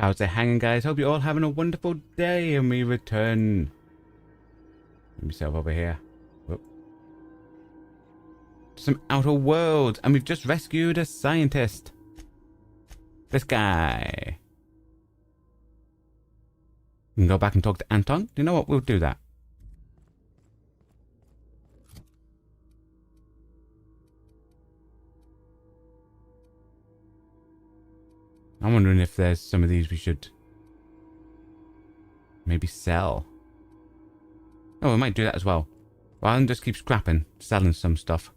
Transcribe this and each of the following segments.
How's it hanging, guys? Hope you're all having a wonderful day, and we return. Let me set up over here. Whoop. Some outer world, and we've just rescued a scientist. This guy. We can go back and talk to Anton. You know what? We'll do that. I'm wondering if there's some of these we should maybe sell. Oh, we might do that as well. Rather than just keep scrapping, selling some stuff.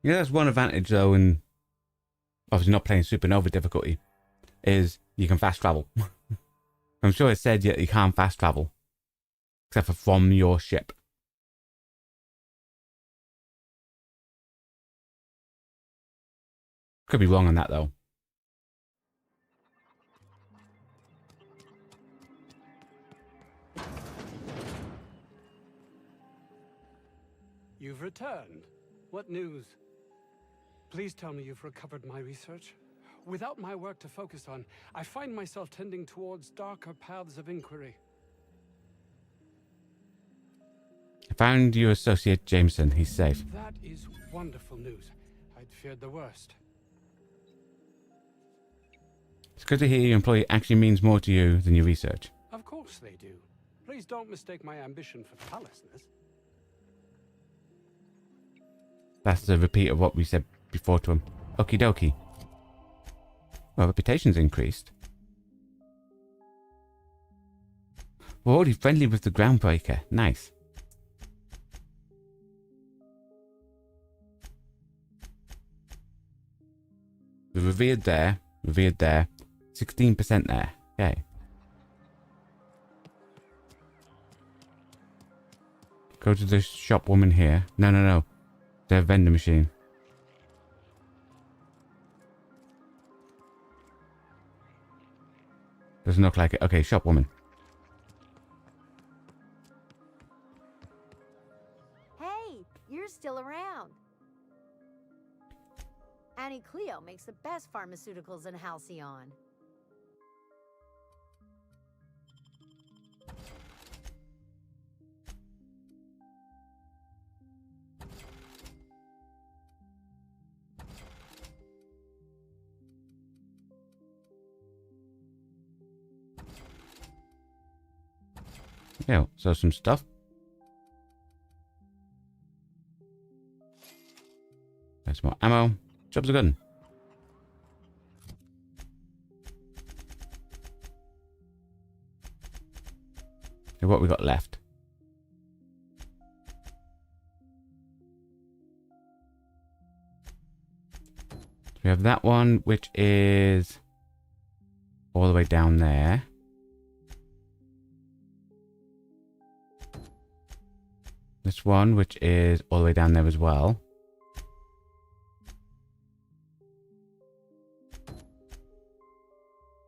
Yeah, that's one advantage though, in obviously not playing Supernova difficulty, is you can fast travel. I'm sure it said you can't fast travel, except for from your ship. Could be wrong on that though. You've returned. What news? Please tell me you've recovered my research. Without my work to focus on, I find myself tending towards darker paths of inquiry. I found your associate Jameson. He's safe. That is wonderful news. I'd feared the worst. It's good to hear your employee actually means more to you than your research. Of course they do. Please don't mistake my ambition for callousness. That's a repeat of what we said before to him. Okie dokie. Well, reputation's increased. We're already friendly with the groundbreaker. Nice. We're revered there. Revered there. 16% there. Okay. Go to the shop woman here. No. Their vending machine. Doesn't look like it. Okay, shop woman. Hey, you're still around. Annie Cleo makes the best pharmaceuticals in Halcyon. Yeah, so some stuff. There's more ammo. Jobs are good. So what we got left? We have that one, which is all the way down there. This one, which is all the way down there as well.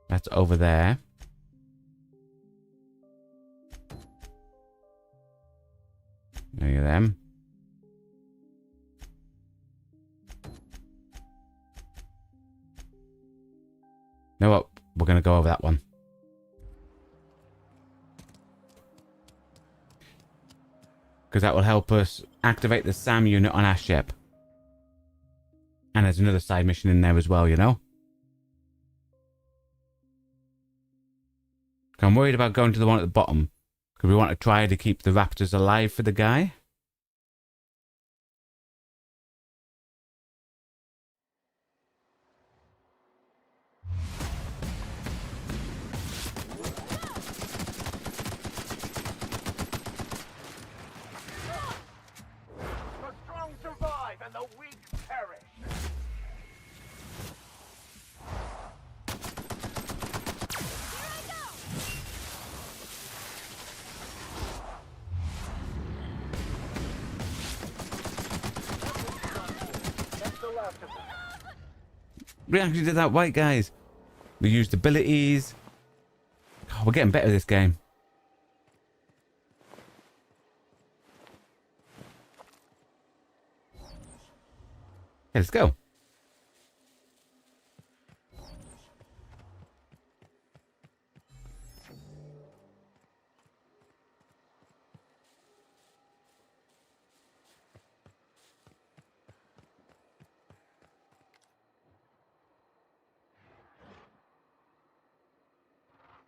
That's over there. There you them. You know what? We're going to go over that one. Because that will help us activate the SAM unit on our ship. And there's another side mission in there as well, you know? I'm worried about going to the one at the bottom. Because we want to try to keep the raptors alive for the guy. We actually did that right, guys. We used abilities. Oh, we're getting better at this game. Okay, let's go.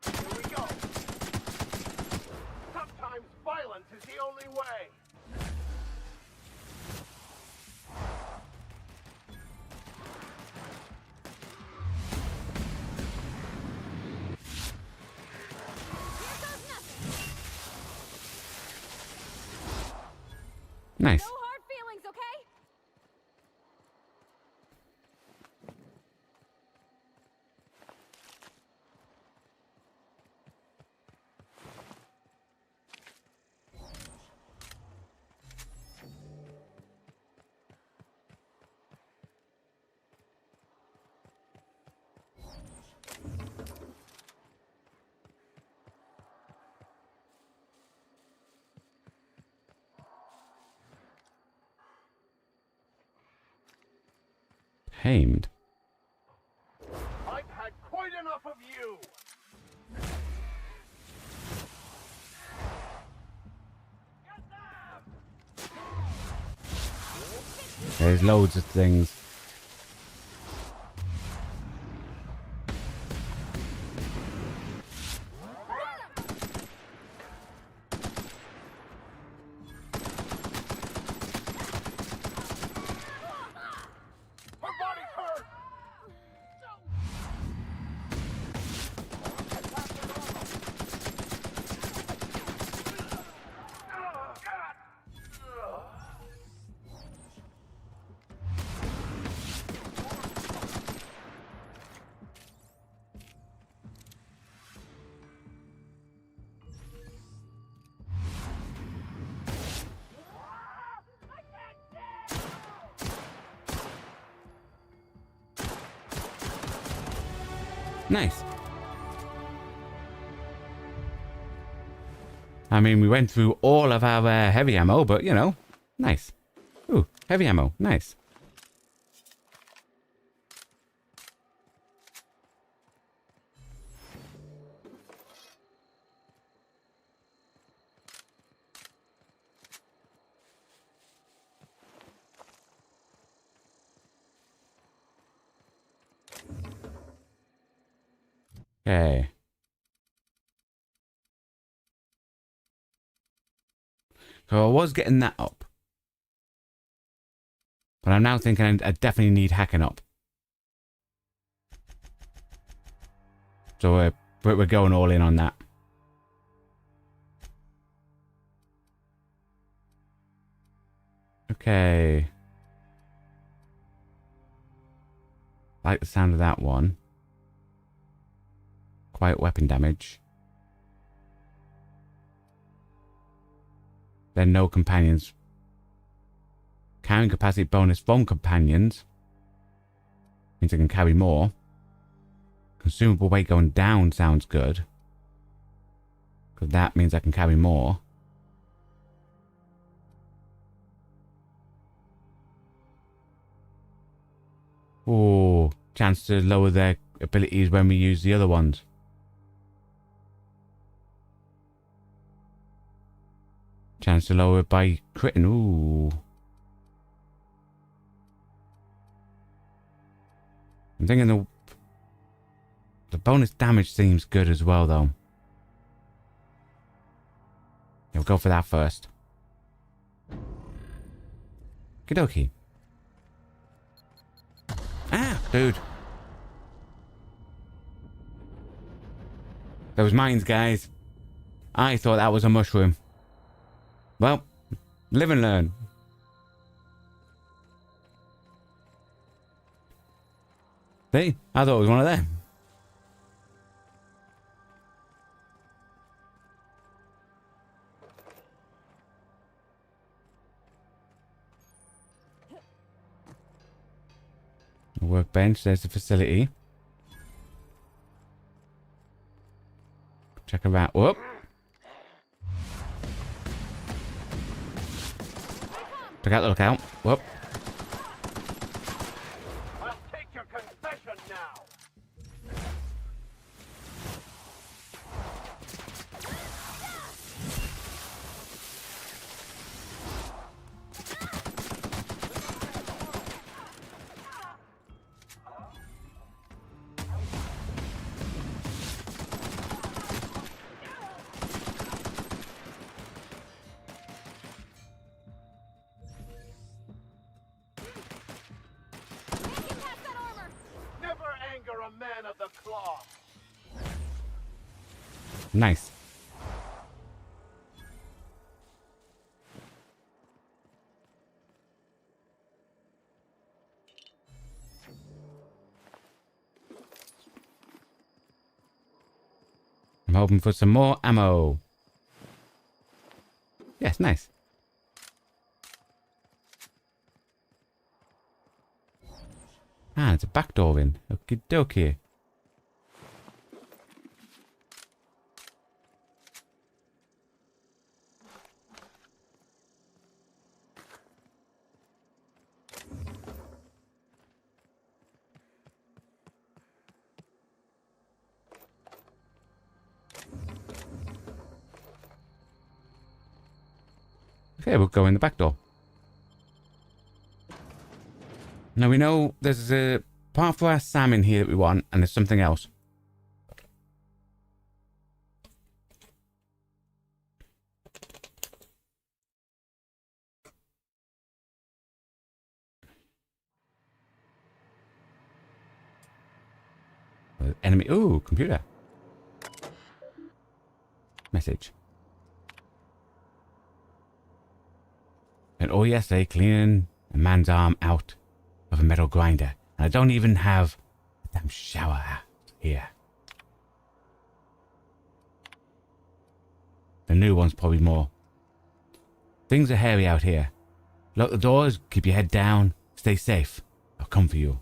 Here we go. Sometimes violence is the only way. Nice. No hard feelings, okay? Tamed. I've had quite enough of you. Get them! There's loads of things. Her body's hurt. Nice. I mean, we went through all of our heavy ammo, but, you know, nice. Ooh, heavy ammo. Nice. Okay. So I was getting that up. But I'm now thinking I definitely need hacking up. So we're going all in on that. Okay. Like the sound of that one. Quiet weapon damage. Then no companions. Carrying capacity bonus from companions. Means I can carry more. Consumable weight going down sounds good. Because that means I can carry more. Ooh, chance to lower their abilities when we use the other ones. Chance to lower it by critting. Ooh. I'm thinking the bonus damage seems good as well, though. We'll go for that first. Okie Ah, dude. Those mines, guys. I thought that was a mushroom. Well, live and learn. See? I thought it was one of them. A workbench. There's the facility. Check around. Whoop. Look out, look out. Whoop. I'll take your confession now. Never anger a man of the cloth. Nice. I'm hoping for some more ammo. Yes, nice. Ah, it's a back door in. Okie dokie. Okay, we'll go in the back door. Now we know there's a part for our Sam in here that we want, and there's something else. Enemy. Ooh, computer. Message. And oh yesterday, cleaning a man's arm out of a metal grinder. And I don't even have a damn shower here. The new one's probably more. Things are hairy out here. Lock the doors, keep your head down, stay safe. I'll come for you.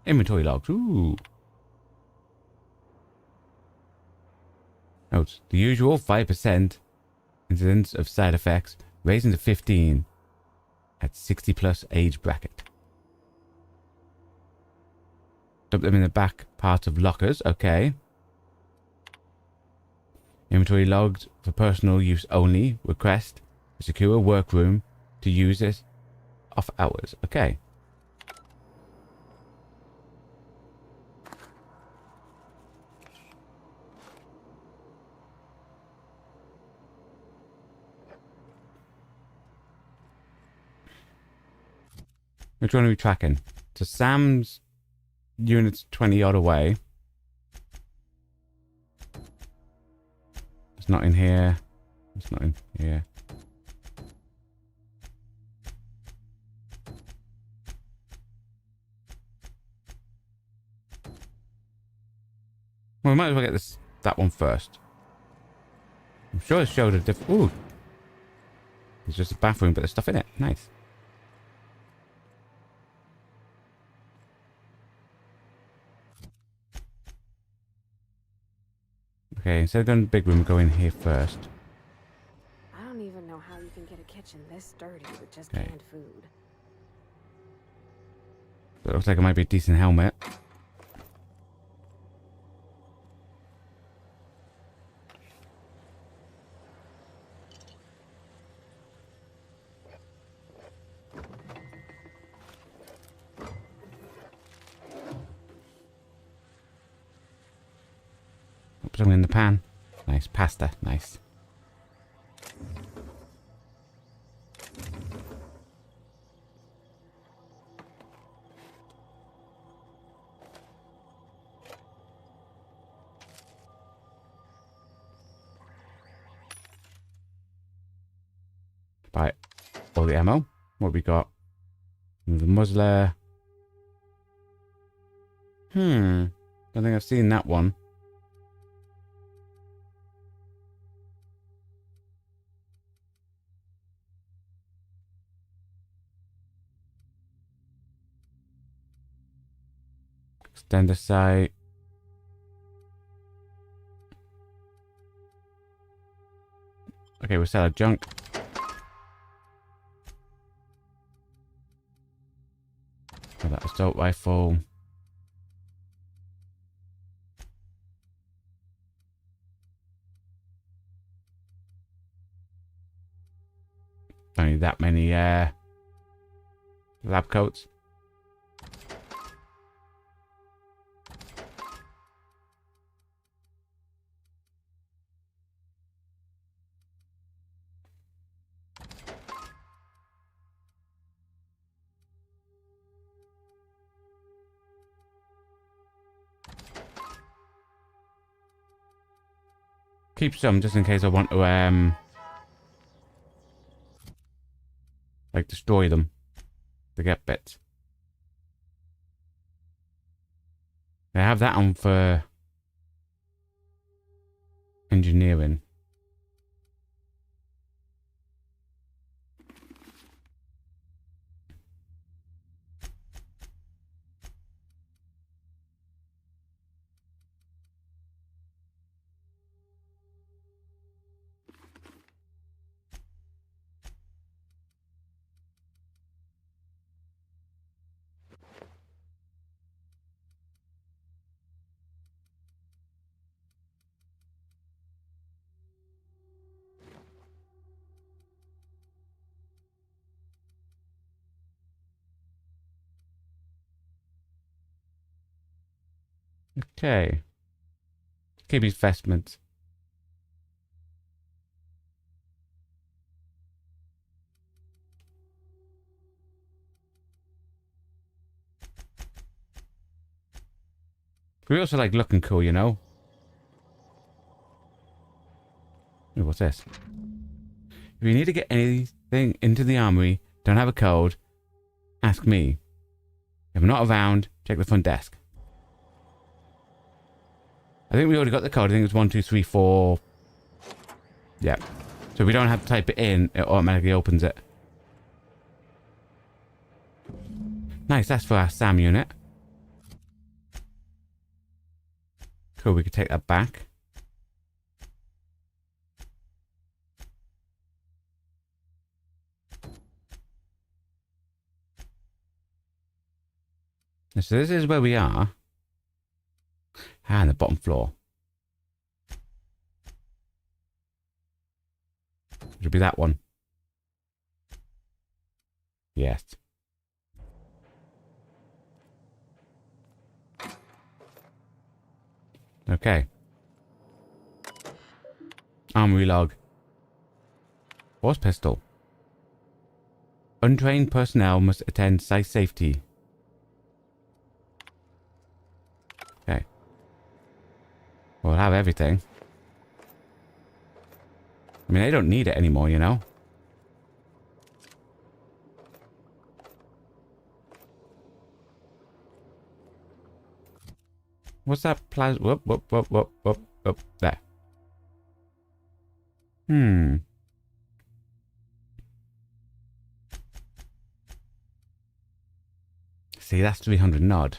Inventory logs. Ooh. Notes. The usual 5% incidence of side effects, raising to 15 at 60 plus age bracket. Dump them in the back part of lockers. Okay. Inventory logged for personal use only. Request a secure workroom to use this off hours. Okay. Which one are we tracking? So Sam's unit's 20 odd away. It's not in here. It's not in here. Well, we might as well get that one first. I'm sure it showed a different. Ooh. It's just a bathroom, but there's stuff in it. Nice. Okay, instead of going to the big room, go in here first. I don't even know how you can get a kitchen this dirty with just Okay. canned food. But it looks like it might be a decent helmet. Put something in the pan. Nice. Pasta. Nice. Buy all the ammo. What we got? The muzzler. Don't think I've seen that one. Extend the sight. Okay, we'll sell our junk. Got that assault rifle. Don't need that many lab coats. Keep some just in case I want to like destroy them to get bits. I have that on for engineering. Okay. Keep his vestments. We also like looking cool, you know? Ooh, what's this? If you need to get anything into the armory, don't have a code, ask me. If I'm not around, check the front desk. I think we already got the code. I think it's 1, 2, 3, 4. Yeah. So we don't have to type it in, it automatically opens it. Nice, that's for our SAM unit. Cool, we could take that back. So this is where we are. And the bottom floor. Should be that one. Yes. Okay. Armory log. Horse pistol. Untrained personnel must attend site safety. Okay. We'll have everything. I mean, they don't need it anymore, you know? What's that plasma? Whoop, whoop, whoop, whoop, whoop, whoop. There. See, that's 300 nod.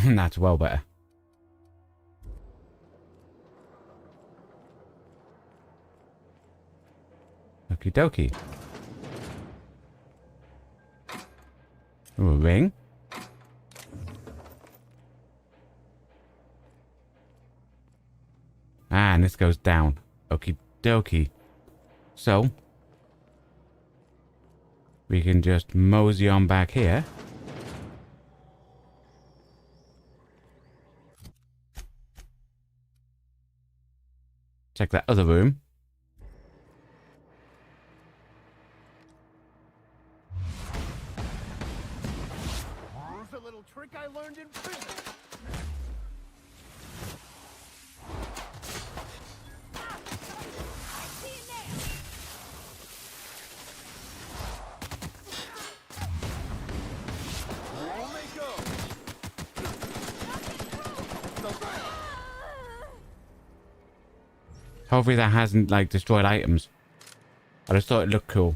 That's well better. Okie dokie. Ooh, a ring. Ah, and this goes down. Okie dokie. So, we can just mosey on back here. Check that other room. Here's a little trick I learned in prison. Hopefully that hasn't, like, destroyed items. I just thought it looked cool.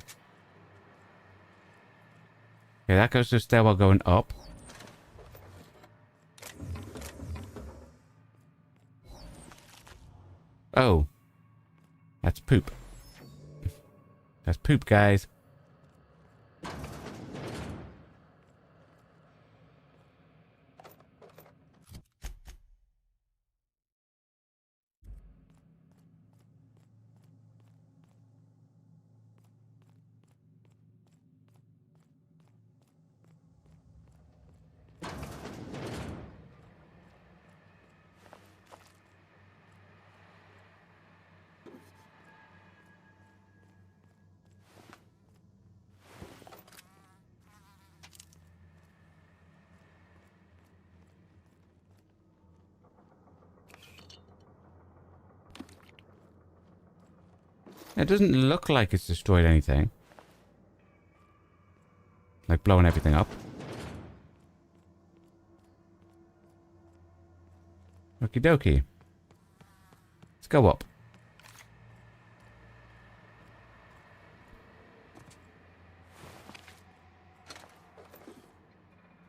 Okay, that goes to a stairwell going up. Oh. That's poop. That's poop, guys. It doesn't look like it's destroyed anything. Like blowing everything up. Okie dokie. Let's go up.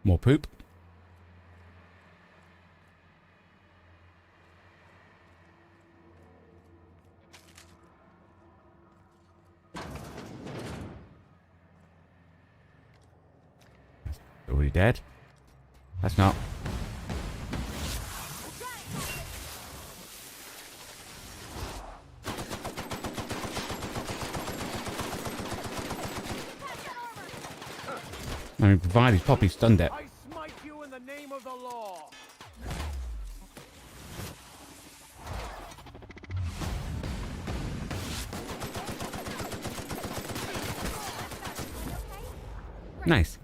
More poop. Already dead. That's not. I mean, provided he's probably stunned it. I smite you in the name of the law. Nice.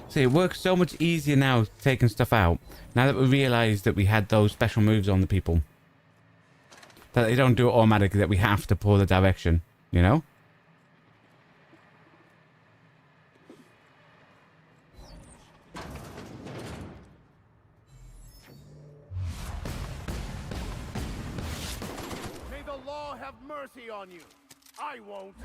See, it works so much easier now taking stuff out. Now that we realise that we had those special moves on the people. That they don't do it automatically, that we have to pull the direction, you know? May the law have mercy on you. I won't.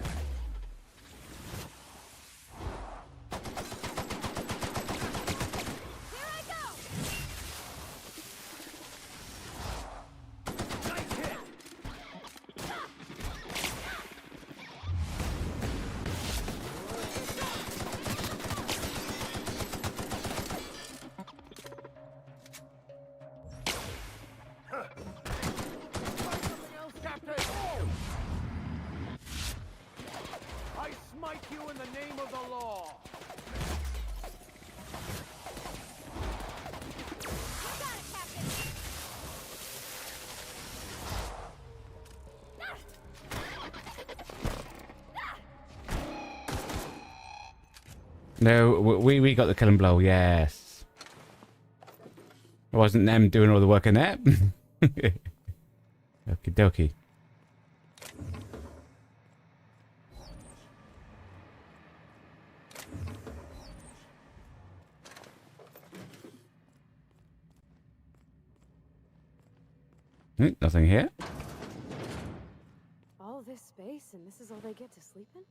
Nice hit. Something else, Captain. I smite you in the name of the law. No, we got the killing blow, yes. It wasn't them doing all the work in there. Okie dokie. Nothing here. All this space, and this is all they get to sleep in?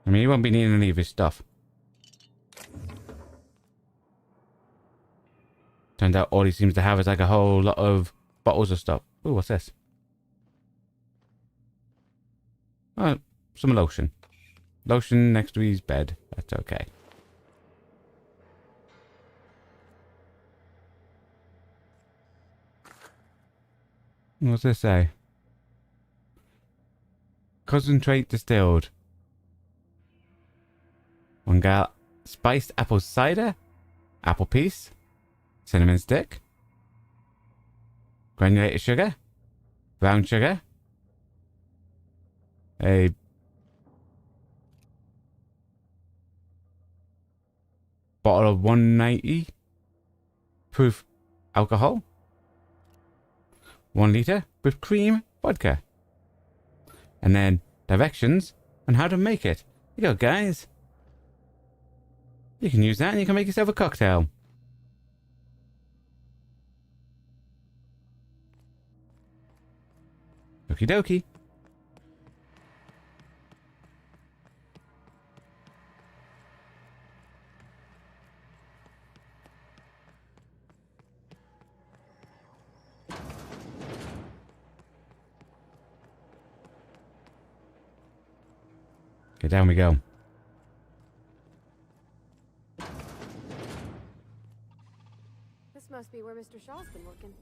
I mean, he won't be needing any of his stuff. Turns out all he seems to have is like a whole lot of bottles of stuff. Ooh, what's this? Oh, some lotion. Lotion next to his bed. That's okay. What's this say? Concentrate distilled. One gal. Spiced apple cider. Apple piece. Cinnamon stick. Granulated sugar. Brown sugar. A bottle of 190 proof alcohol. 1 liter with cream vodka. And then directions on how to make it. Here you go, guys. You can use that and you can make yourself a cocktail. Okie dokie. Okay, down we go. This must be where Mr. Shaw's been working.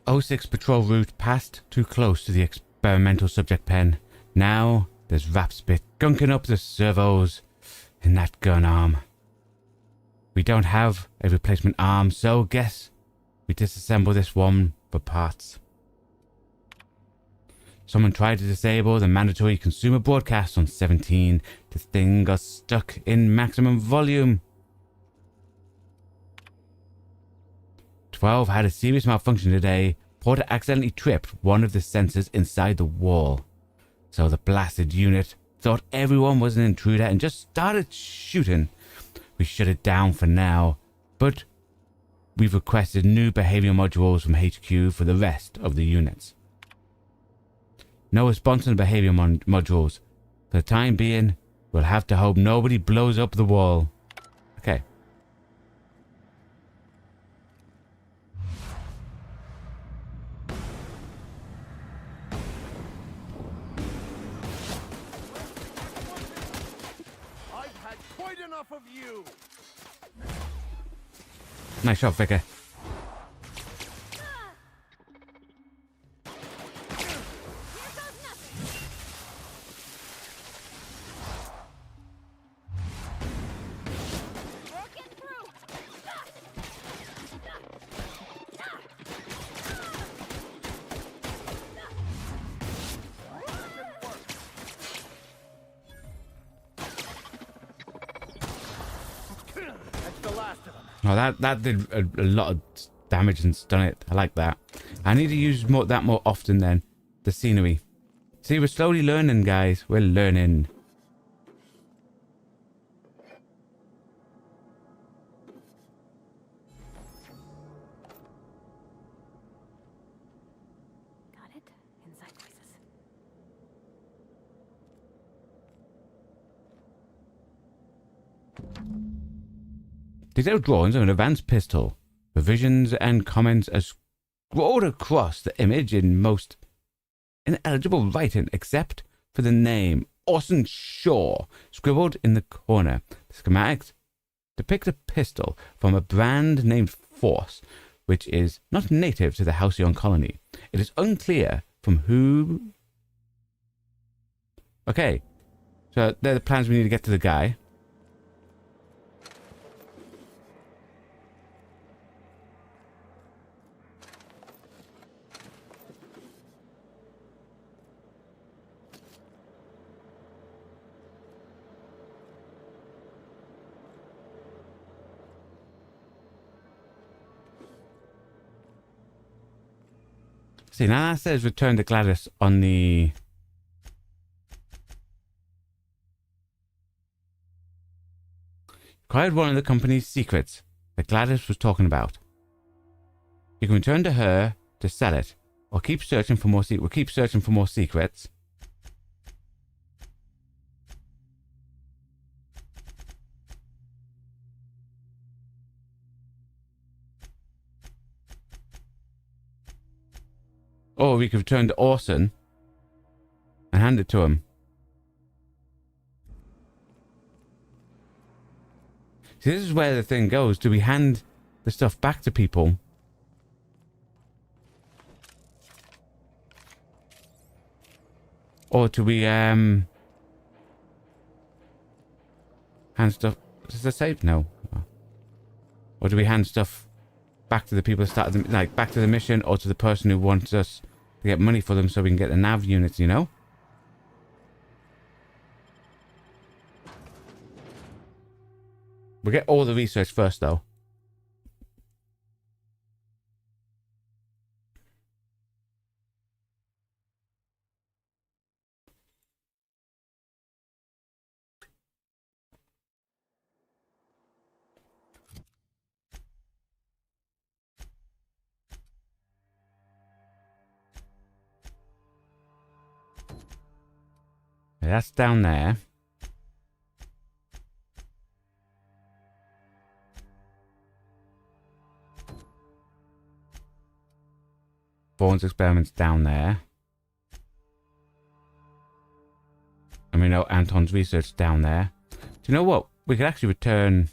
'06 patrol route passed too close to the experimental subject pen. Now there's Rapspit gunking up the servos in that gun arm. We don't have a replacement arm, so guess we disassemble this one for parts. Someone tried to disable the mandatory consumer broadcast on 17. The thing got stuck in maximum volume. 12 had a serious malfunction today. Porter accidentally tripped one of the sensors inside the wall. So the blasted unit thought everyone was an intruder and just started shooting. We shut it down for now, but we've requested new behavior modules from HQ for the rest of the units. No response on the behavior modules. For the time being, we'll have to hope nobody blows up the wall. Okay. I've had quite enough of you. Nice shot, Vicar. That's the last of them. Oh, that did a lot of damage and stun it. I like that. I need to use that more often then. The scenery. See, we're slowly learning, guys. We're learning. Got it? Inside voices. Detailed drawings of an advanced pistol. Revisions and comments are scrolled across the image in most ineligible writing, except for the name Orson Shaw scribbled in the corner. The schematics depict a pistol from a brand named Force, which is not native to the Halcyon colony. It is unclear from who... Okay, so they're the plans we need to get to the guy. See, now that says return to Gladys on the... Acquired one of the company's secrets that Gladys was talking about. You can return to her to sell it, or keep searching for more secrets. We'll keep searching for more secrets. Or we could return to Orson and hand it to him. See, this is where the thing goes. Do we hand the stuff back to people? Or do we, hand stuff... Does it save? No. Or do we hand stuff back to the people that started, like, back to the mission, or to the person who wants us to get money for them so we can get the nav units, you know? We'll get all the research first, though. that's down there. Vaughn's experiment's down there. And we know Anton's research down there. Do you know what? We could actually return...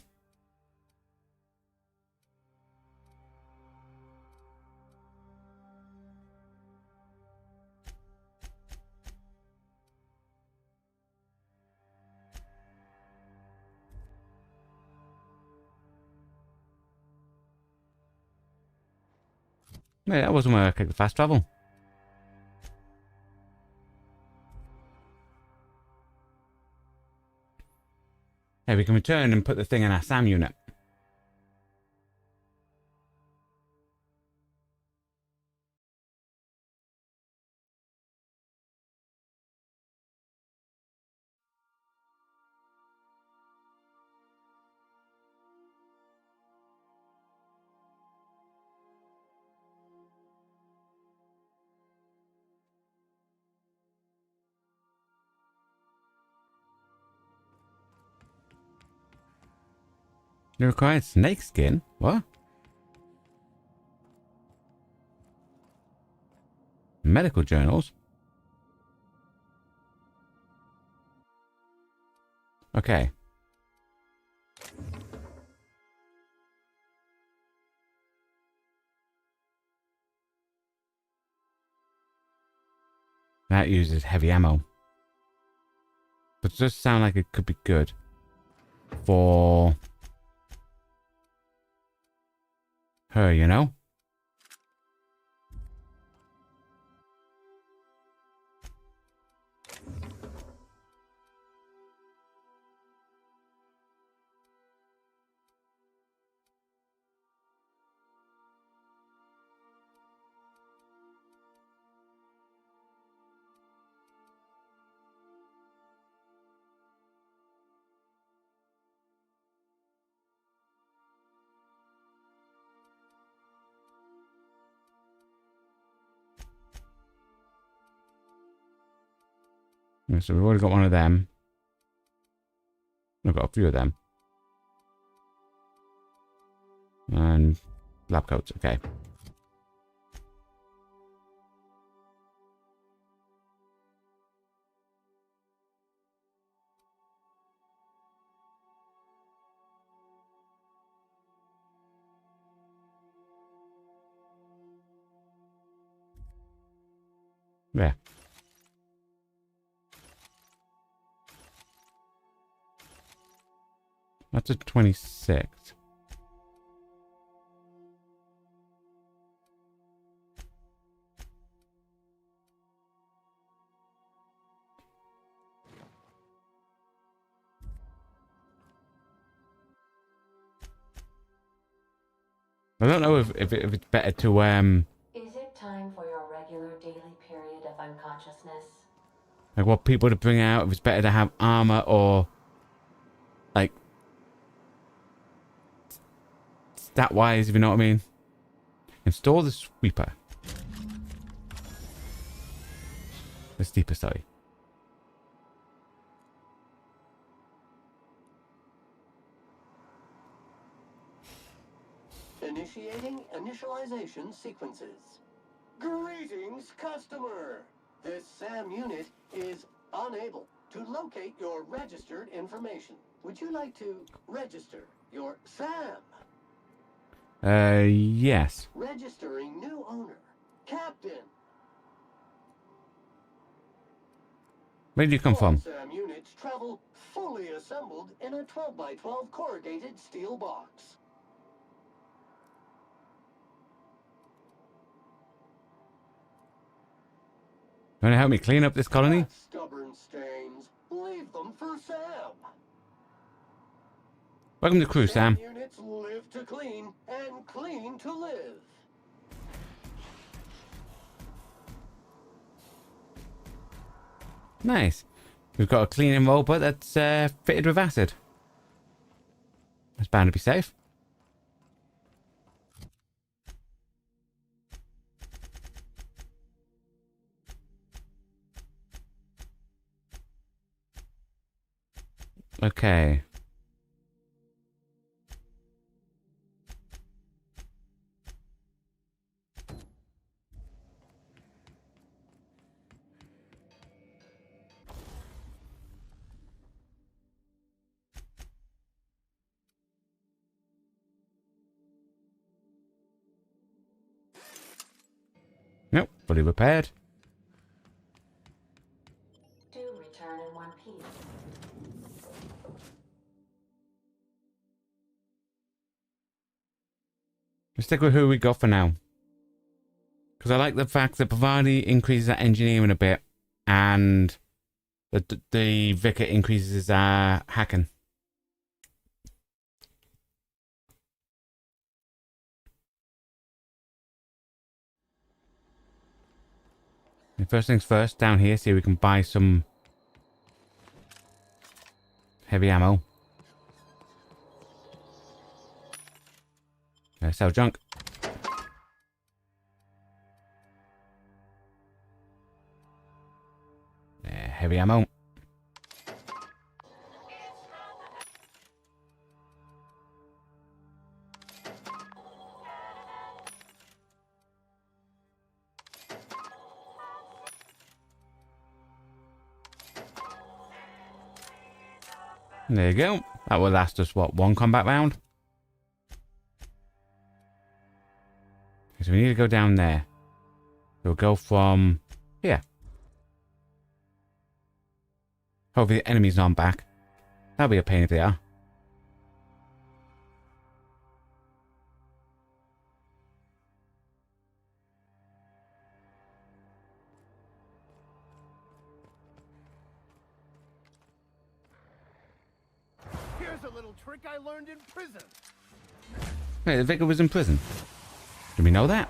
Yeah, that wasn't where I clicked the fast travel. Hey, we can return and put the thing in our SAM unit. You required snake skin? What? Medical journals? Okay. That uses heavy ammo. But it does sound like it could be good for her, you know? Yeah, so we've already got one of them. I've got a few of them. And lab coats, okay. Yeah. That's a 26. I don't know if it's better to Is it time for your regular daily period of unconsciousness? like what people to bring out, if it's better to have armor or like stat wise, if you know what I mean. Install the sweeper. The steeper, sorry. Initiating initialization sequences. Greetings, customer! This SAM unit is unable to locate your registered information. Would you like to register your SAM? Yes. Registering new owner. Captain. Where did you come All from? SAM units travel fully assembled in a 12x12 corrugated steel box. You want to help me clean up this colony? Not stubborn stains. Leave them for Sam. Welcome to the crew, Sam. Units live to clean and clean to live. Nice. We've got a cleaning robot that's fitted with acid. That's bound to be safe. Okay. Nope, fully repaired. Do return in one piece. Let's stick with who we got for now. Because I like the fact that Bavani increases our engineering a bit, and the Vicar increases our hacking. And first things first, down here, see if we can buy some heavy ammo. Sell junk. Heavy ammo. There you go. That will last us, what, one combat round? So we need to go down there. We'll go from here. Hopefully the enemy's not back. That'll be a pain if they are. Here's a little trick I learned in prison. Wait, the Vicar was in prison. Did we know that?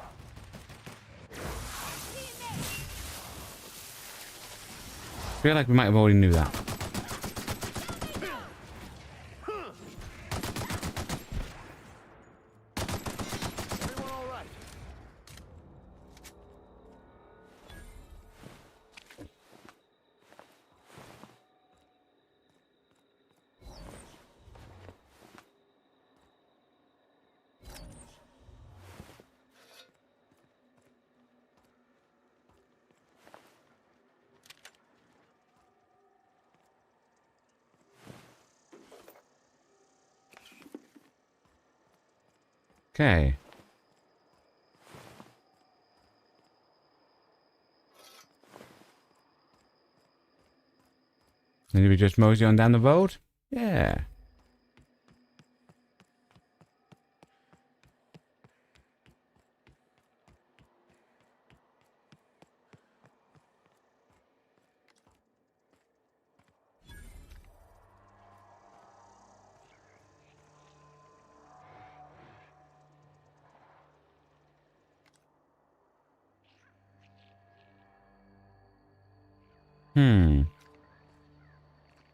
I feel like we might have already knew that. Everyone all right? Okay. Maybe we just mosey on down the road? Yeah.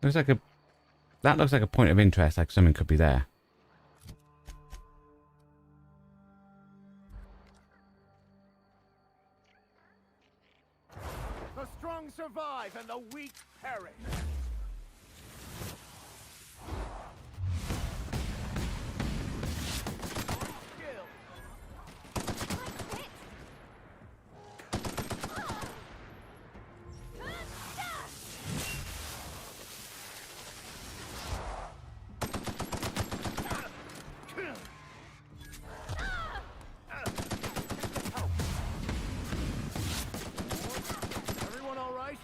Looks like that looks like a point of interest, like something could be there. The strong survive and the weak perish. Skill. Everyone all right?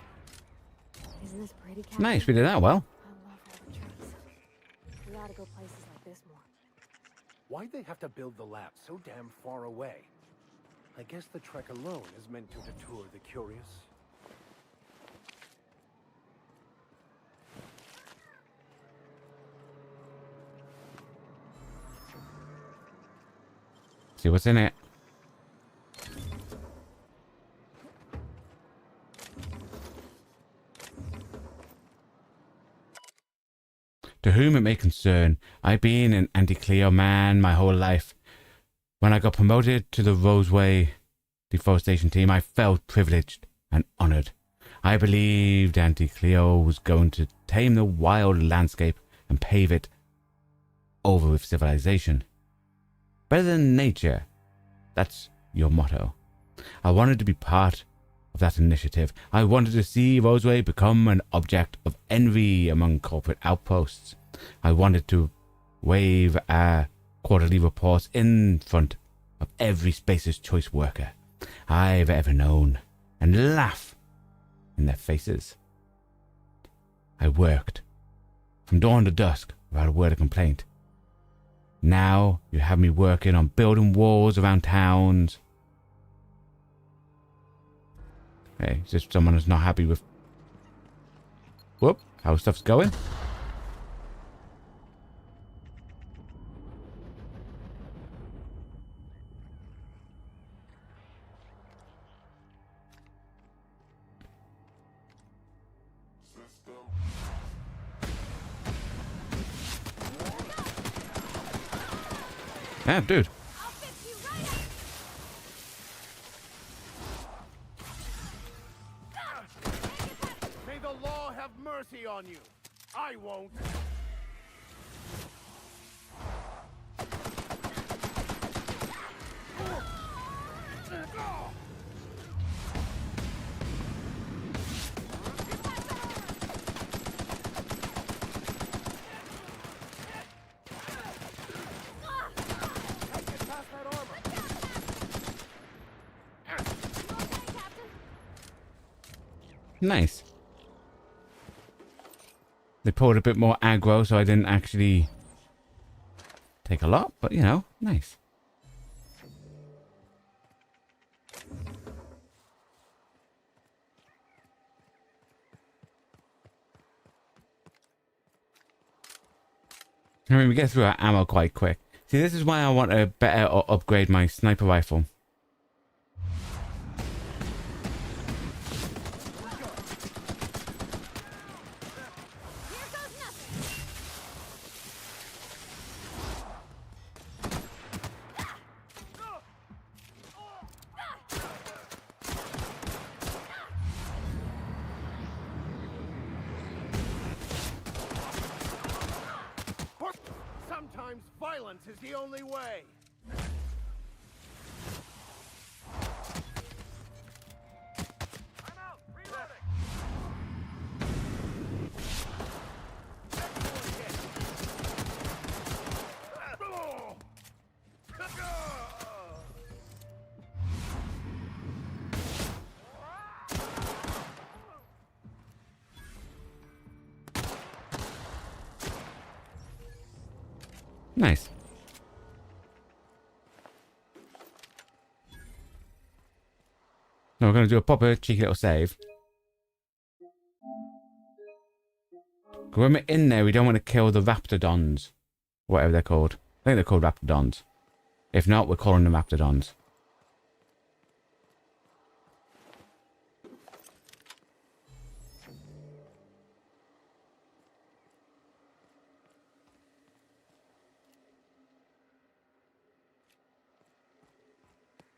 Isn't this pretty, Captain? Nice, we did that well. I love all the tricks. We ought to go places like this more. Why'd they have to build the lab so damn far away? I guess the trek alone is meant to deter the curious. See what's in it. To whom it may concern, I've been an anti-Cleo man my whole life. When I got promoted to the Roseway deforestation team, I felt privileged and honored. I believed Auntie Cleo was going to tame the wild landscape and pave it over with civilization. Better than nature. That's your motto. I wanted to be part of that initiative. I wanted to see Roseway become an object of envy among corporate outposts. I wanted to wave our quarterly reports in front of every Spacer's Choice worker I've ever known and laugh in their faces. I worked from dawn to dusk without a word of complaint. Now you have me working on building walls around towns. Hey, it's just someone who's not happy with how stuff's going. Yeah, dude. May the law have mercy on you. I won't. Nice. They pulled a bit more aggro, so I didn't actually take a lot, but you know, nice. I mean, we get through our ammo quite quick. See, this is why I want to better upgrade my sniper rifle. Sometimes violence is the only way. I'm out. Reloading. Excellent hit. Nice. Now we're going to do a proper cheeky little save. When we're in there, we don't want to kill the Raptidons. Whatever they're called. I think they're called Raptidons. If not, we're calling them Raptidons.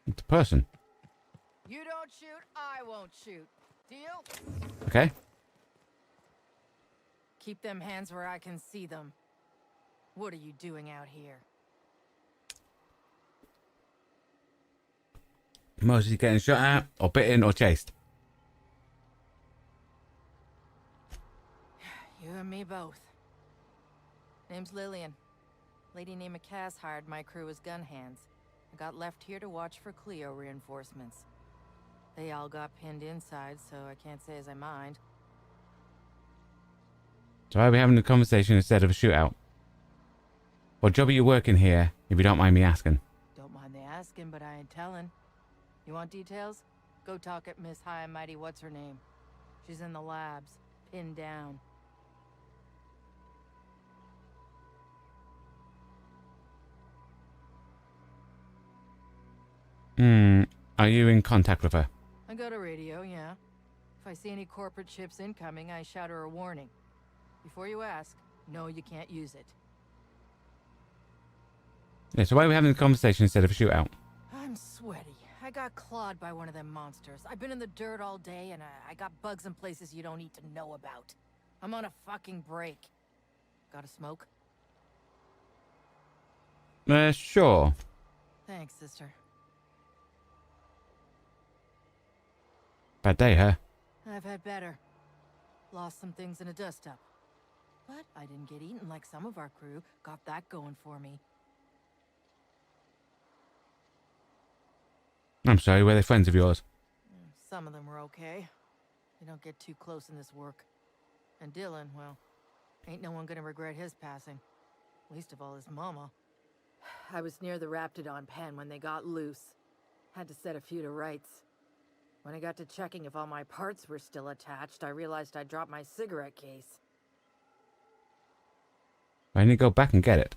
It's a person. You don't shoot, I won't shoot. Deal? Okay. Keep them hands where I can see them. What are you doing out here? Mostly getting shot at, or bitten, or chased. You and me both. Name's Lillian. Lady named Cass hired my crew as gun hands. I got left here to watch for Cleo reinforcements. They all got pinned inside, so I can't say as I mind. So why are we having a conversation instead of a shootout? What job are you working here, if you don't mind me asking? Don't mind me asking, but I ain't telling. You want details? Go talk at Miss High and Mighty what's her name. She's in the labs, pinned down. Are you in contact with her? I got a radio, yeah. If I see any corporate ships incoming, I shout her a warning. Before you ask, no, you can't use it. Yeah, so why are we having a conversation instead of a shootout? I'm sweaty. I got clawed by one of them monsters. I've been in the dirt all day, and I got bugs in places you don't need to know about. I'm on a fucking break. Got a smoke? Sure. Thanks, sister. Bad day, huh? I've had better. Lost some things in a dust-up. But I didn't get eaten like some of our crew. Got that going for me. I'm sorry, were they friends of yours? Some of them were okay. You don't get too close in this work. And Dylan, well, ain't no one gonna regret his passing. Least of all his mama. I was near the Raptidon pen when they got loose. Had to set a few to rights. When I got to checking if all my parts were still attached, I realized I dropped my cigarette case. Why didn't you go back and get it?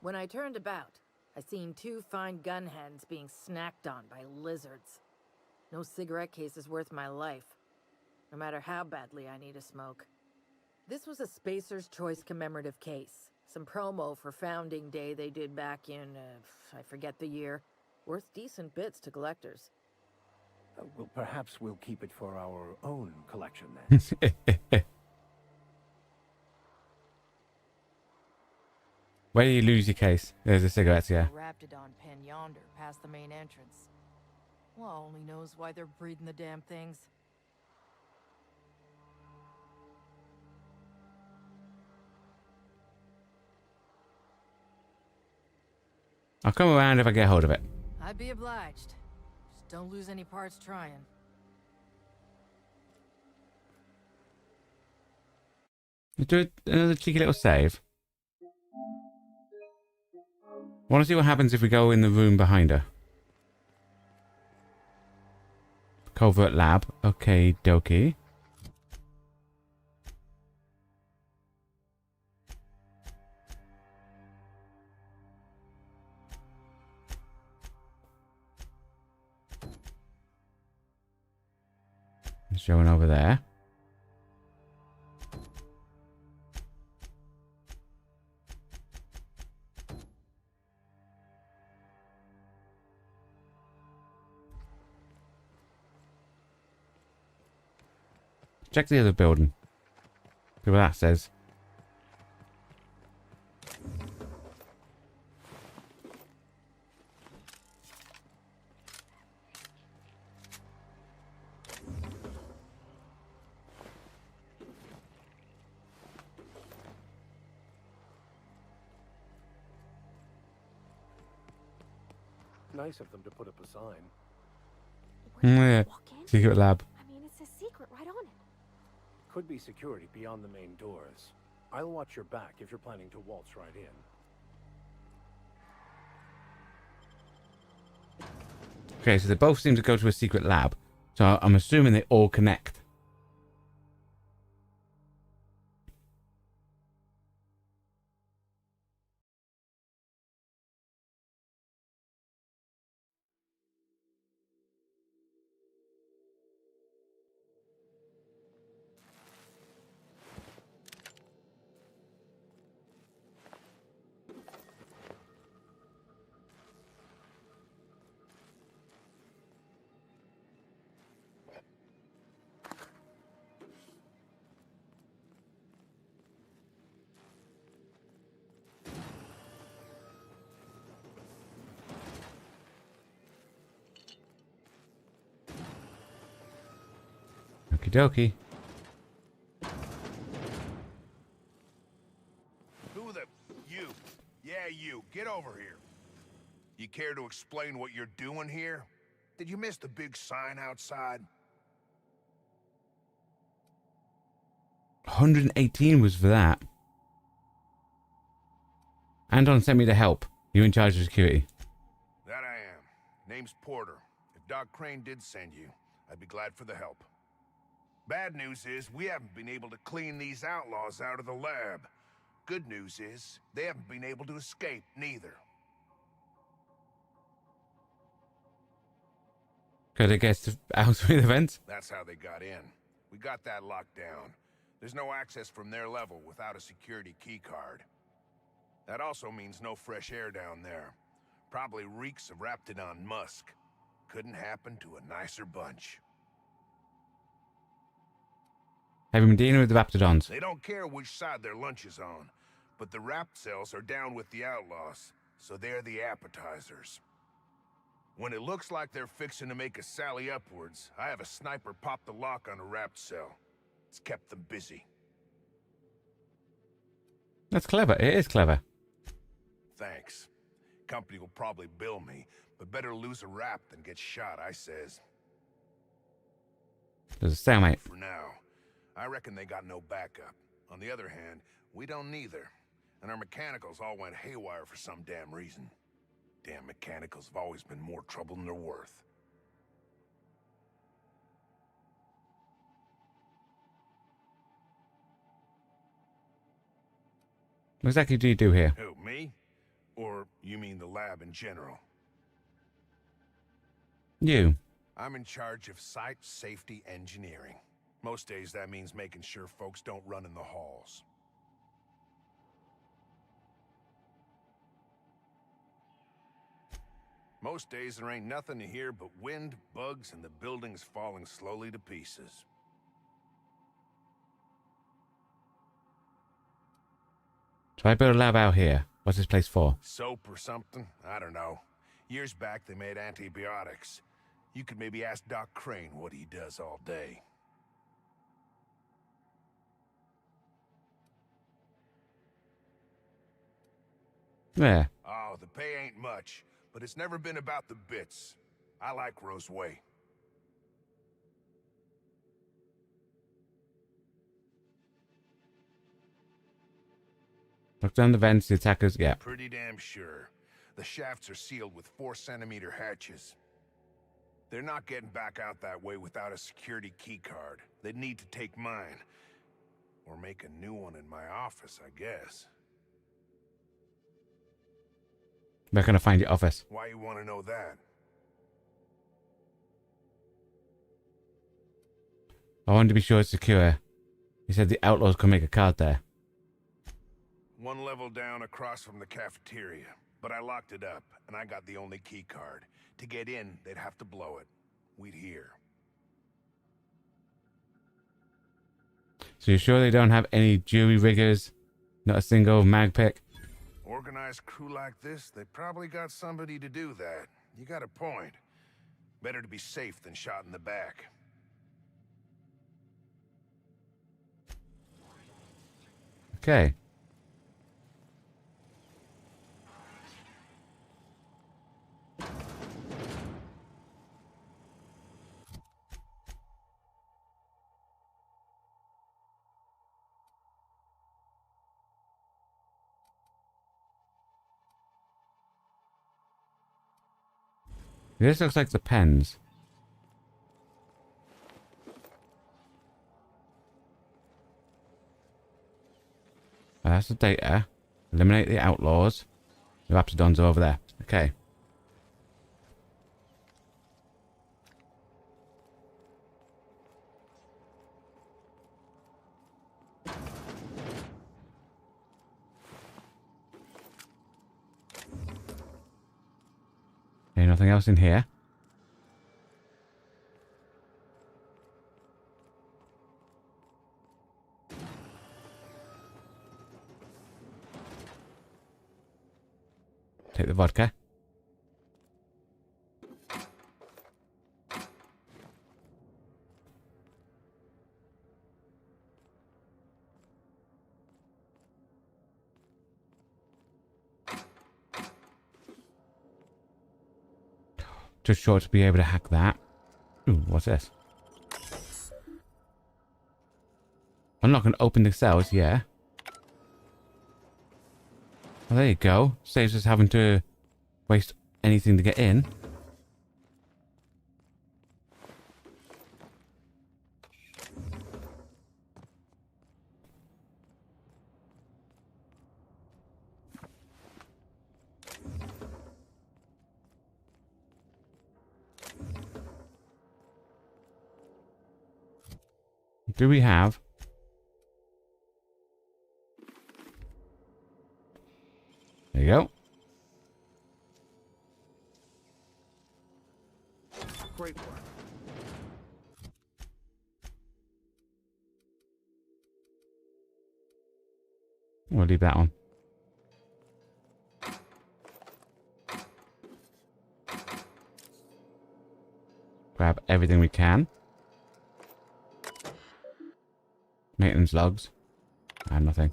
When I turned about, I seen 2 fine gun hands being snacked on by lizards. No cigarette case is worth my life, no matter how badly I need a smoke. This was a Spacer's Choice commemorative case. Some promo for Founding Day they did back in, I forget the year. Worth decent bits to collectors. Well, perhaps we'll keep it for our own collection then. Where do you lose your case? There's the cigarettes, yeah. The Raptidon pen yonder, past the main entrance. Law only knows why they're breeding the damn things. I'll come around if I get hold of it. I'd be obliged. Just don't lose any parts trying. Do another cheeky little save. I want to see what happens if we go in the room behind her. Covert lab. Okay, dokie. Showing over there. Check the other building. See what that says. Nice of them to put up a sign. Yeah. Walk in? Secret lab. I mean, it's a secret right on it. Could be security beyond the main doors. I'll watch your back if you're planning to waltz right in. Okay, so they both seem to go to a secret lab. So I'm assuming they all connect. Okie dokie. Who the... You. Yeah, you. Get over here. You care to explain what you're doing here? Did you miss the big sign outside? 118 was for that. Anton sent me to help. You in charge of security. That I am. Name's Porter. If Doc Crane did send you, I'd be glad for the help. Bad news is, we haven't been able to clean these outlaws out of the lab. Good news is, they haven't been able to escape, neither. Could I guess out through the vents? That's how they got in. We got that locked down. There's no access from their level without a security key card. That also means no fresh air down there. Probably reeks of Raptidon musk. Couldn't happen to a nicer bunch. Have you been dealing with the Raptidons? They don't care which side their lunch is on, but the Rapt cells are down with the outlaws, so they're the appetizers. When it looks like they're fixing to make a sally upwards, I have a sniper pop the lock on a Rapt cell. It's kept them busy. That's clever. It is clever. Thanks. Company will probably bill me, but better lose a Rapt than get shot, I says. There's a stalemate. For now, I reckon they got no backup. On the other hand, we don't neither. And our mechanicals all went haywire for some damn reason. Damn mechanicals have always been more trouble than they're worth. What exactly do you do here? Who, me? Or you mean the lab in general? You. I'm in charge of site safety engineering. Most days that means making sure folks don't run in the halls. Most days there ain't nothing to hear but wind, bugs, and the buildings falling slowly to pieces. So I build a lab out here. What's this place for? Soap or something? I don't know. Years back they made antibiotics. You could maybe ask Doc Crane what he does all day. Where? Oh, the pay ain't much, but it's never been about the bits. I like Roseway. Look down the vents, the attackers. Yeah. Pretty damn sure. The shafts are sealed with 4-centimeter hatches. They're not getting back out that way without a security key card. They'd need to take mine. Or make a new one in my office, I guess. Where can I find your office? Why you want to know that? I wanted to be sure it's secure. You said the outlaws could make a card there. One level down across from the cafeteria. But I locked it up, and I got the only key card. To get in, they'd have to blow it. We'd hear. So you're sure they don't have any jury riggers? Not a single mag pick? Organized crew like this, they probably got somebody to do that. You got a point. Better to be safe than shot in the back. Okay. This looks like the pens. That's the data. Eliminate the outlaws. The Raptidons are over there. Okay. Okay, nothing else in here. Take the vodka. Just short to be able to hack that. Ooh, what's this? I'm not going to open the cells, yeah. Well, there you go. Saves us having to waste anything to get in. Do we have... There you go. Great work. We'll leave that on. Grab everything we can. Maintenance logs. And nothing.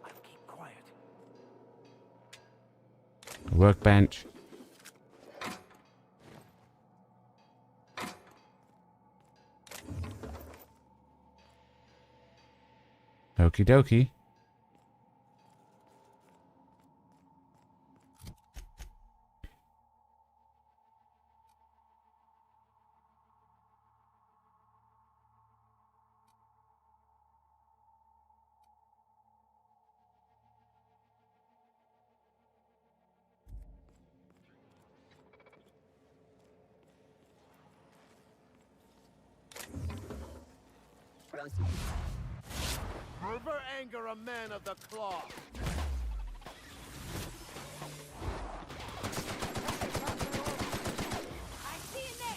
I'll keep quiet. A workbench. Okie dokie. Never anger a man of the claw. I see you there.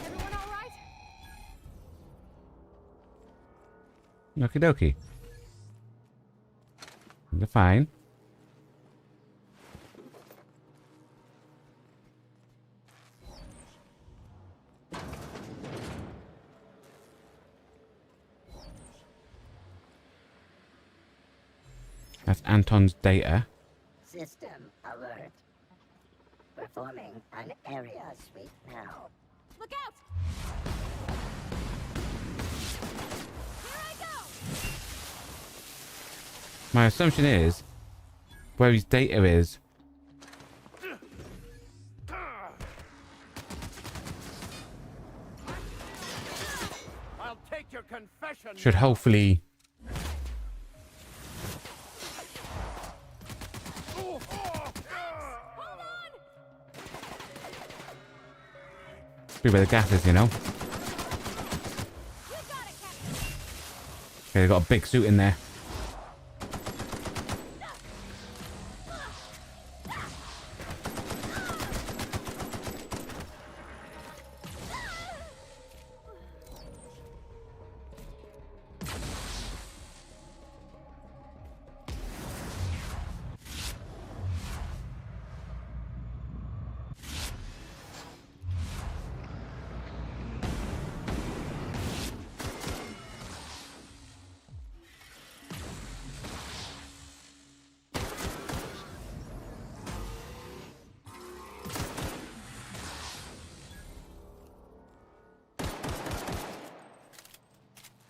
Everyone all right? Okie dokie. They're fine. That's Anton's data. System alert. Performing an area sweep now. Look out! Here I go! My assumption is where his data is I'll take your confession. should now. hopefully be where the gas is, you know. Okay, they got a big suit in there.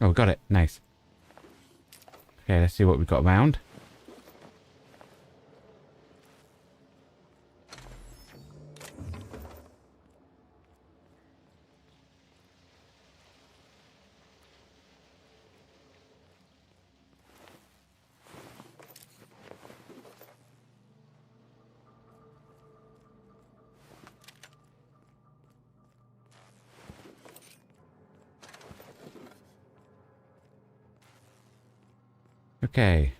Oh, got it. Nice. Okay, let's see what we've got around. Okay.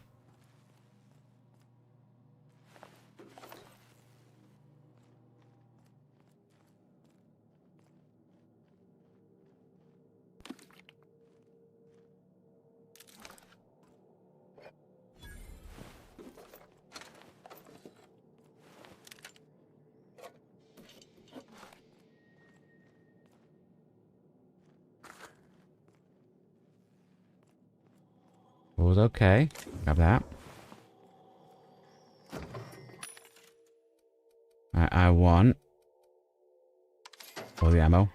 Was okay. Grab that. I want all the ammo.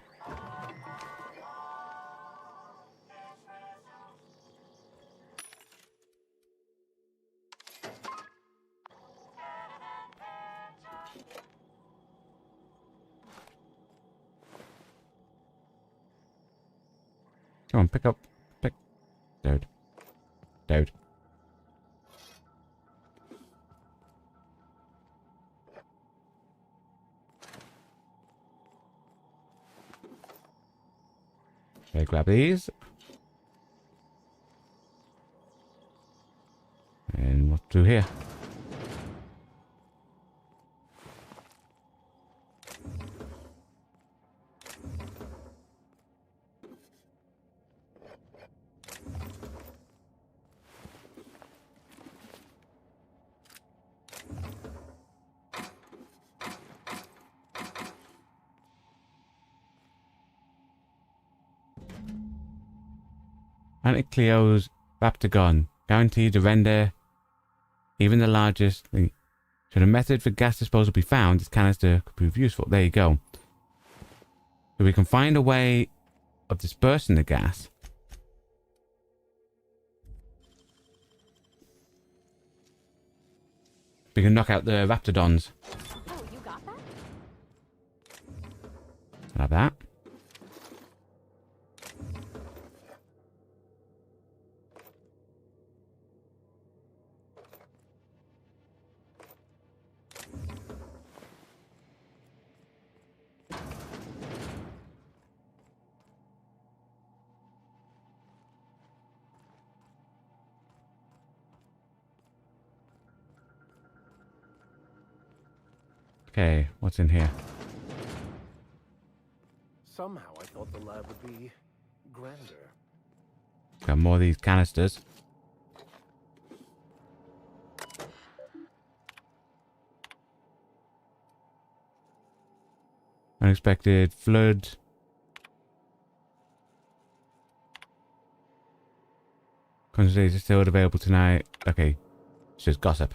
Come on, pick up. Pick. Dude. Dude. Okay, grab these. through here. Anti-Cleo's Raptor gun. Guaranteed to render even the largest thing. Should a method for gas disposal be found, this canister could prove useful. There you go. So we can find a way of dispersing the gas. We can knock out the Raptidons. Oh, you got that? I'll have that. Okay, what's in here? Somehow I thought the lab would be grander. Got more of these canisters. Unexpected flood. Concentrate is still available tonight. Okay, it's just gossip.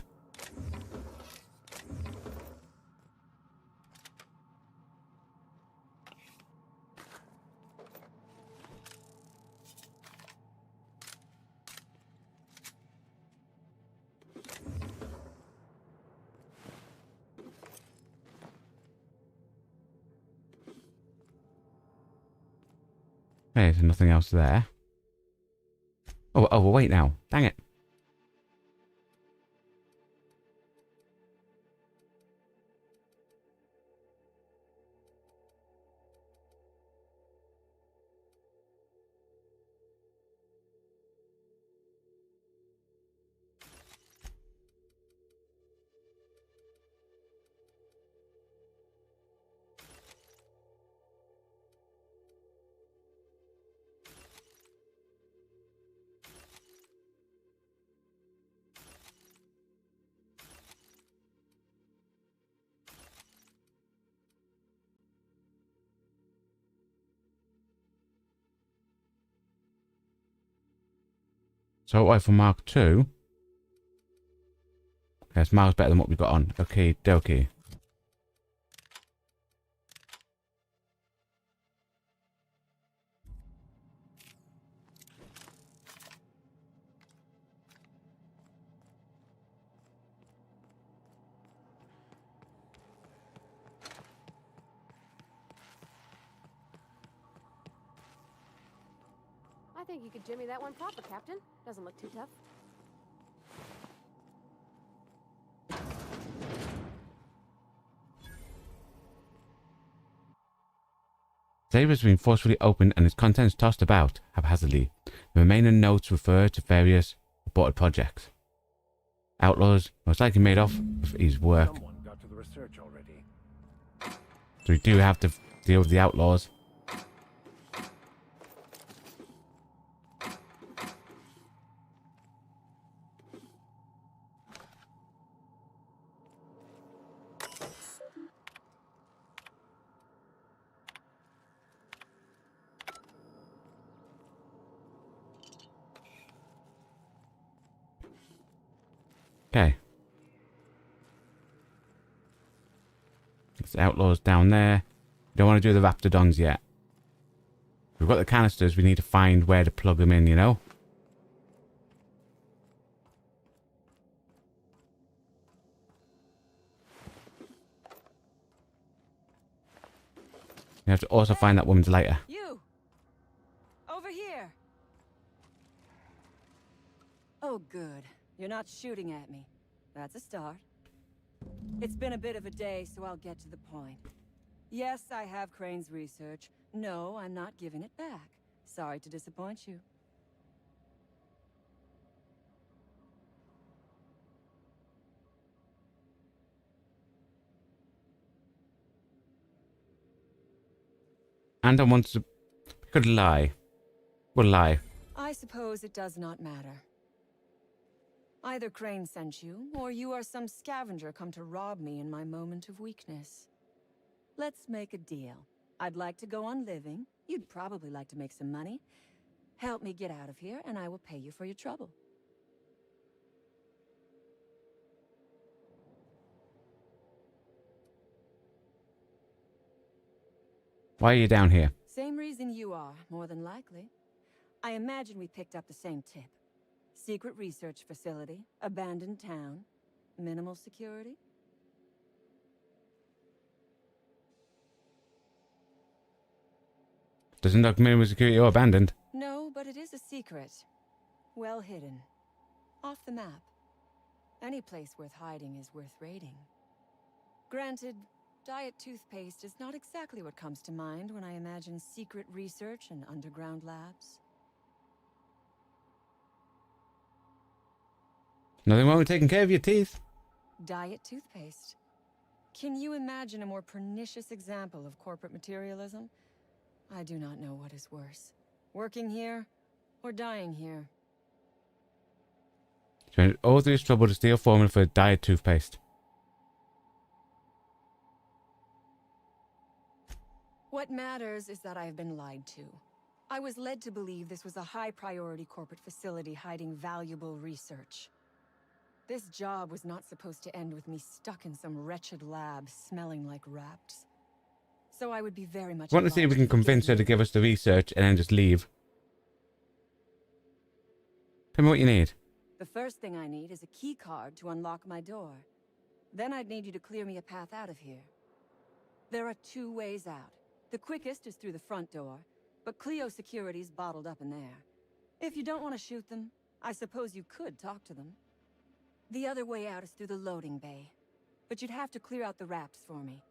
Hey, there's nothing else there. Oh, well, wait now. Dang it. So what for Mark 2? That's miles better than what we got on. Okay, dokie. I think you could jimmy that one proper, Captain. Doesn't look too tough. Saber has been forcefully opened and its contents tossed about haphazardly. The remaining notes refer to various aborted projects. Outlaws, most likely made off with his work. Someone got to the research already. So we do have to deal with the outlaws. Okay. There's outlaws down there. Don't want to do the Raptidons yet. We've got the canisters. We need to find where to plug them in, you know? We have to also find that woman's lighter. You! Over here! Oh, good. You're not shooting at me. That's a start. It's been a bit of a day, so I'll get to the point. Yes, I have Crane's research. No, I'm not giving it back. Sorry to disappoint you. Anton wants to... We could lie. We'll lie. I suppose it does not matter. Either Crane sent you, or you are some scavenger come to rob me in my moment of weakness. Let's make a deal. I'd like to go on living. You'd probably like to make some money. Help me get out of here, and I will pay you for your trouble. Why are you down here? Same reason you are, more than likely. I imagine we picked up the same tip. Secret research facility, abandoned town, minimal security. Doesn't look minimum security or abandoned. No, but it is a secret. Well hidden. Off the map. Any place worth hiding is worth raiding. Granted, diet toothpaste is not exactly what comes to mind when I imagine secret research and underground labs. Nothing wrong with taking care of your teeth. Diet toothpaste. Can you imagine a more pernicious example of corporate materialism? I do not know what is worse. Working here, or dying here. Spent all through his trouble to steal formula for diet toothpaste. What matters is that I have been lied to. I was led to believe this was a high-priority corporate facility hiding valuable research. This job was not supposed to end with me stuck in some wretched lab smelling like rats. So I would be very much... I want to see if we can convince her to give us the research and then just leave. Tell me what you need. The first thing I need is a key card to unlock my door. Then I'd need you to clear me a path out of here. There are 2 ways out. The quickest is through the front door, but Cleo security's bottled up in there. If you don't want to shoot them, I suppose you could talk to them. The other way out is through the loading bay, but you'd have to clear out the wraps for me.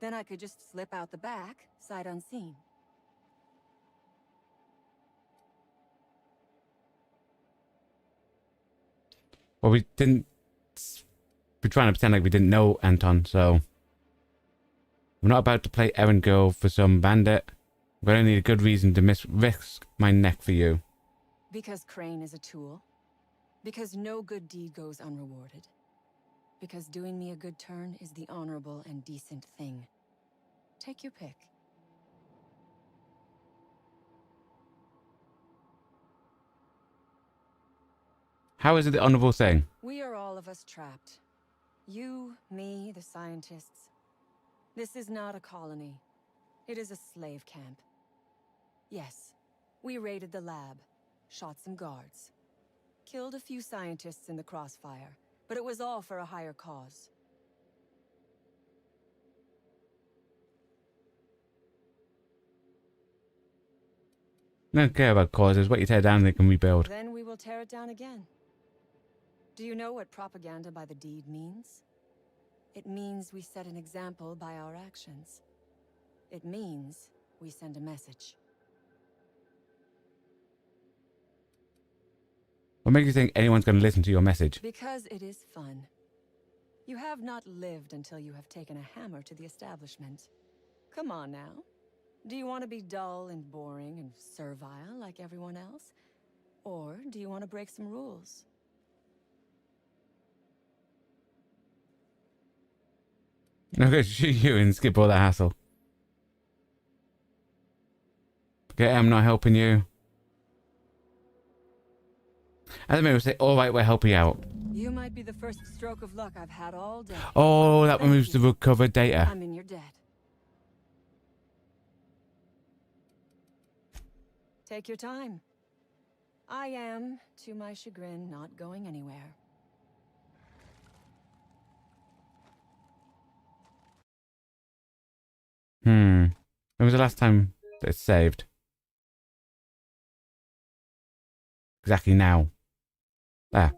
Then I could just slip out the back, sight unseen. Well, we didn't... We're trying to pretend like we didn't know Anton, so... I'm not about to play errand girl for some bandit. I'm going to need a good reason to risk my neck for you. Because Crane is a tool. Because no good deed goes unrewarded. Because doing me a good turn is the honorable and decent thing. Take your pick. How is it the honorable thing? We are all of us trapped. You, me, the scientists. This is not a colony. It is a slave camp. Yes, we raided the lab, shot some guards. Killed a few scientists in the crossfire, but it was all for a higher cause. I don't care about causes. What you tear down, they can rebuild. Then we will tear it down again. Do you know what propaganda by the deed means? It means we set an example by our actions. It means we send a message. What makes you think anyone's going to listen to your message? Because it is fun. You have not lived until you have taken a hammer to the establishment. Come on now. Do you want to be dull and boring and servile like everyone else? Or do you want to break some rules? I'm going to shoot you and skip all the hassle. Okay, I'm not helping you. And then maybe we'll say, alright, we'll help you out. You might be the first stroke of luck I've had all day. Oh, that removes the recovered data. I'm in your debt. Take your time. I am, to my chagrin, not going anywhere. When was the last time that it's saved? Exactly now. There.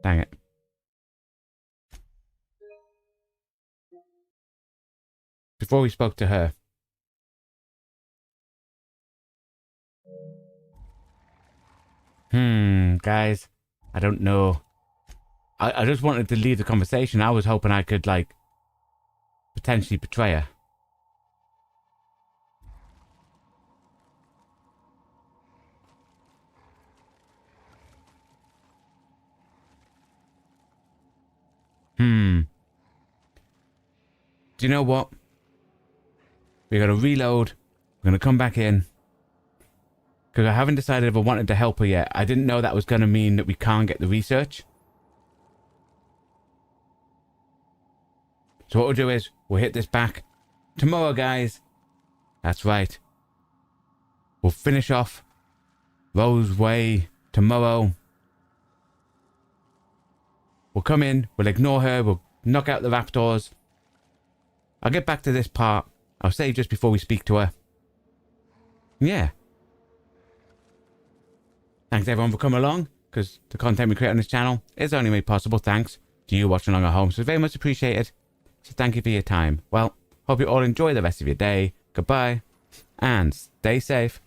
Dang it. Before we spoke to her. Guys. I don't know. I just wanted to leave the conversation. I was hoping I could, like, potentially betray her. Do you know what? We're going to reload. We're going to come back in. Because I haven't decided if I wanted to help her yet. I didn't know that was going to mean that we can't get the research. So what we'll do is, we'll hit this back tomorrow, guys. That's right. We'll finish off Roseway tomorrow. We'll come in, we'll ignore her, we'll knock out the raptors. I'll get back to this part. I'll save just before we speak to her. Yeah. Thanks everyone for coming along, because the content we create on this channel is only made possible thanks to you watching along at home, so it's very much appreciated. So thank you for your time. Well, hope you all enjoy the rest of your day. Goodbye, and stay safe.